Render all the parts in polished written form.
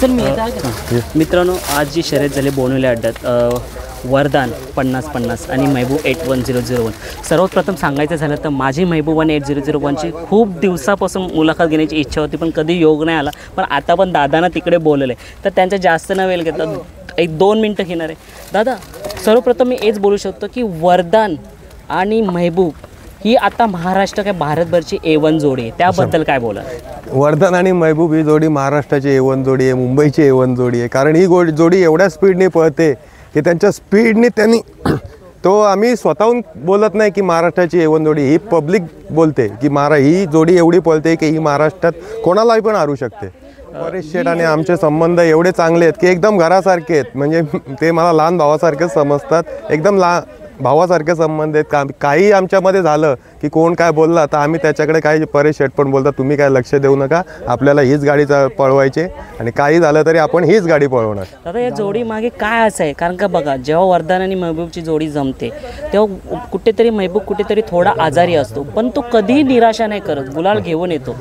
चल मी मित्रांनो, आज जी शर्यत झाली बोनिवली अड्ड्यात वरदान 50-50 आणि महबूब 81-001. सर्वात प्रथम सांगायचं झालं तर माझी महबूब आणि 8001ची खूप दिवसापासून मुलाखत घेण्याची इच्छा होती, पण कधी योग नाही आला. पण आता पण दादांना तिकडे बोलवलं आहे, तर त्यांचं जास्त न वेळ घेतला, 1-2 मिनटं घेणार आहे. दादा, सर्वप्रथम मी हेच बोलू शकतो की वरदान आणि महबूब ही आता महाराष्ट्र काय भारतभरची A1 जोडी आहे, त्याबद्दल काय बोला? वरदान आणि महबूब ही जोडी महाराष्ट्राची A1 जोडी आहे, मुंबईची A1 जोडी आहे. कारण ही जोडी एवढ्या स्पीडने पळते की त्यांच्या स्पीडने त्यांनी तो आम्ही स्वतःहून बोलत नाही की महाराष्ट्राची A1 जोडी, ही पब्लिक बोलते की ही जोडी एवढी पळते की ही महाराष्ट्रात कोणालाही पण हारू शकते. परेश शेठ आणि आमचे संबंध एवढे चांगले आहेत की एकदम घरासारखे आहेत. म्हणजे ते मला लहान भावासारखेच समजतात, एकदम भावासारखे संबंध आहेत. काही आमच्यामध्ये झालं की कोण काय बोलला तर आम्ही त्याच्याकडे काही परेश शेठ पण बोलतात तुम्ही काय लक्ष देऊ नका, आपल्याला हीच गाडी पळवायची आणि काही झालं तरी आपण हीच गाडी पळवणार. दादा, या जोडी मागे काय असं आहे? कारण का बघा, जेव्हा वरदान आणि महबूबची जोडी जमते तेव्हा कुठेतरी महबूब कुठेतरी थोडा आजारी असतो, पण तो कधीही निराशा नाही करत, गुलाल घेऊन येतो.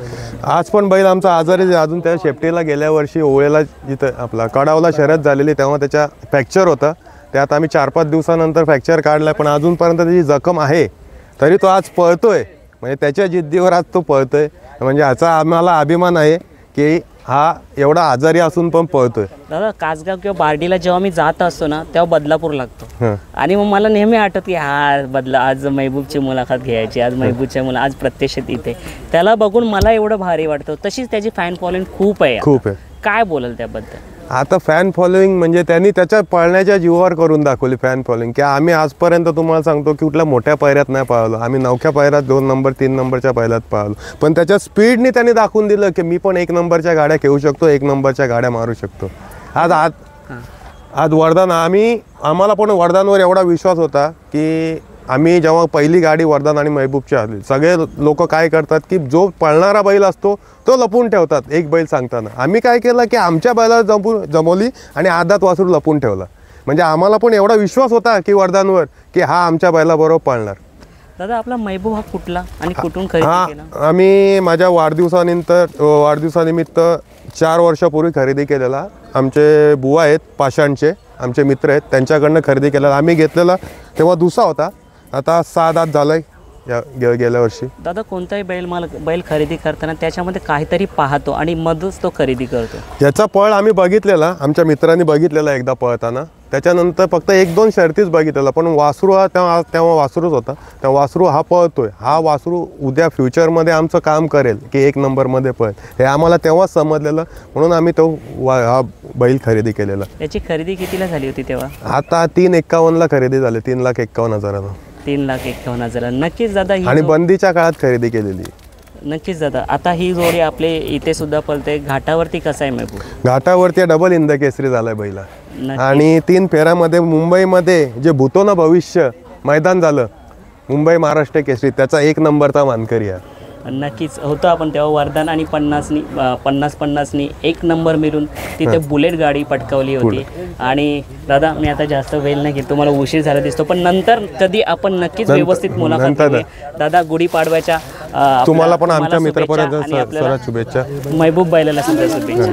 आज पण बैल आमचा आजारी अजून त्या शेपटीला गेल्या वर्षी ओळेला जिथं आपला कडावला शर्यत झालेली तेव्हा त्याच्या फ्रॅक्चर होतं. त्यात आम्ही 4-5 दिवसानंतर फ्रॅक्चर काढला, पण अजूनपर्यंत त्याची जखम आहे, तरी तो आज पळतोय. म्हणजे त्याच्या जिद्दीवर आज तो पळतोय. म्हणजे ह्याचा आम्हाला अभिमान आहे की हा एवढा आजारी असून पण पळतोय. दादा, कासगाव किंवा बार्डीला जेव्हा मी जात असतो ना तेव्हा बदलापूर लागतो आणि मग मला नेहमी आठवत की आज महबूबची मुलाखत घ्यायची, आज महबूबच्या आज प्रत्यक्षात इथे त्याला बघून मला एवढं भारी वाटतं. तशीच त्याची फॅन फॉलोइंग खूप आहे. काय बोलाल त्याबद्दल? आता फॅन फॉलोईंग म्हणजे त्यांनी त्याच्या पळण्याच्या जीवावर करून दाखवली फॅन फॉलोईंग. की आम्ही आजपर्यंत तुम्हाला सांगतो की कुठल्या मोठ्या पायऱ्यात नाही पळालो, आम्ही नवख्या पायऱ्यात 2 नंबर 3 नंबरच्या पायऱ्यात पळालो, पण त्याच्या स्पीडने त्यांनी दाखवून दिलं की मी पण 1 नंबरच्या गाड्या खेळू शकतो, 1 नंबरच्या गाड्या मारू शकतो. आज वरदान आम्हाला पण वरदानवर एवढा विश्वास होता की आम्ही जेव्हा पहिली गाडी वरदान आणि महबूबची आली, सगळे लोक काय करतात की जो पळणारा बैल असतो तो लपून ठेवतात एक बैल सांगताना. आम्ही काय केलं की आमच्या बैलाला जमवली आणि आदात वासरू लपून ठेवलं. म्हणजे आम्हाला पण एवढा विश्वास होता की वरदानवर की हा आमच्या बैलाबरोबर पळणार. दादा, आपला महबूब हा कुठला आणि कुठून खरेदी केला? आम्ही माझ्या वाढदिवसानिमित्त 4 वर्षापूर्वी खरेदी केलेला. आमचे बुवा आहेत पाषाणचे, आमचे मित्र आहेत, त्यांच्याकडनं खरेदी केलेला. आम्ही घेतलेला तेव्हा दुसरा होता, आता 6 दात झालाय गेल्या वर्षी. दादा, कोणताही बैल खरेदी करताना त्याच्यामध्ये काहीतरी पाहतो आणि मधच तो खरेदी करतो. याचा पळ आम्ही बघितलेला, आमच्या मित्रांनी बघितलेला एकदा पळताना. त्याच्यानंतर फक्त 1-2 शर्तीच बघितलेला, पण वासरू हा तेव्हा वासरूच होता. त्या वासरू हा पळतोय, हा वासरू उद्या फ्युचरमध्ये आमचं काम करेल की 1 नंबरमध्ये पळ, हे आम्हाला तेव्हाच समजलेलं. म्हणून आम्ही हा बैल खरेदी केलेला. त्याची खरेदी कितीला झाली होती तेव्हा? आता 351ला खरेदी झाली, 3,51,000. 3,51,000. नक्कीच दादा, आणि बंदीच्या काळात खरेदी केलेली. नक्कीच दादा. आता ही जोडी आपले इथे सुद्धा पळते. घाटावरती कसं आहे महबूब? घाटावरती डबल इंद केसरी झालाय बैला. आणि 3 फेऱ्यामध्ये मुंबईमध्ये जे भूतोना भविष्य मैदान झालं मुंबई महाराष्ट्र केसरी, त्याचा 1 नंबरचा मानकरी आहे. नक्कीच होतं. आपण तेव्हा वरदान आणि 50-50नी 1 नंबर मिळून तिथे बुलेट गाडी पटकावली होती. आणि दादा, मी आता जास्त वेळ नाही घेत, तुम्हाला उशीर झाला दिसतो, पण नंतर कधी आपण नक्कीच व्यवस्थित मुलाखत घेऊया. दादा, गुढीपाडव्याच्या तुम्हाला पण आमच्या मित्रापर्यंत शुभेच्छा. महबूब बैलाला सुद्धा शुभेच्छा.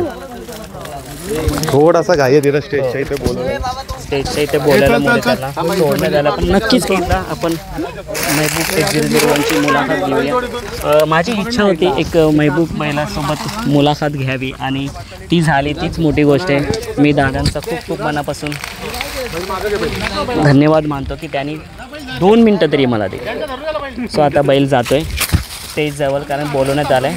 थोडासा घाई तिला स्टेजच्या इथे बोलायला सोडण्यात आला, पण नक्कीच एकदा आपण महबूब 8001ची मुलाखत घेऊया. माझी इच्छा होती एक महबूब बैलासोबत मुलाखत घ्यावी आणि ती झाली, तीच मोठी गोष्ट आहे. मी दादांचा खूप मनापासून धन्यवाद मानतो की त्यांनी 2 मिनटं तरी मला दिली. सो आता बैल जातोय स्टेज जवळ, कारण बोलवण्यात आलंय.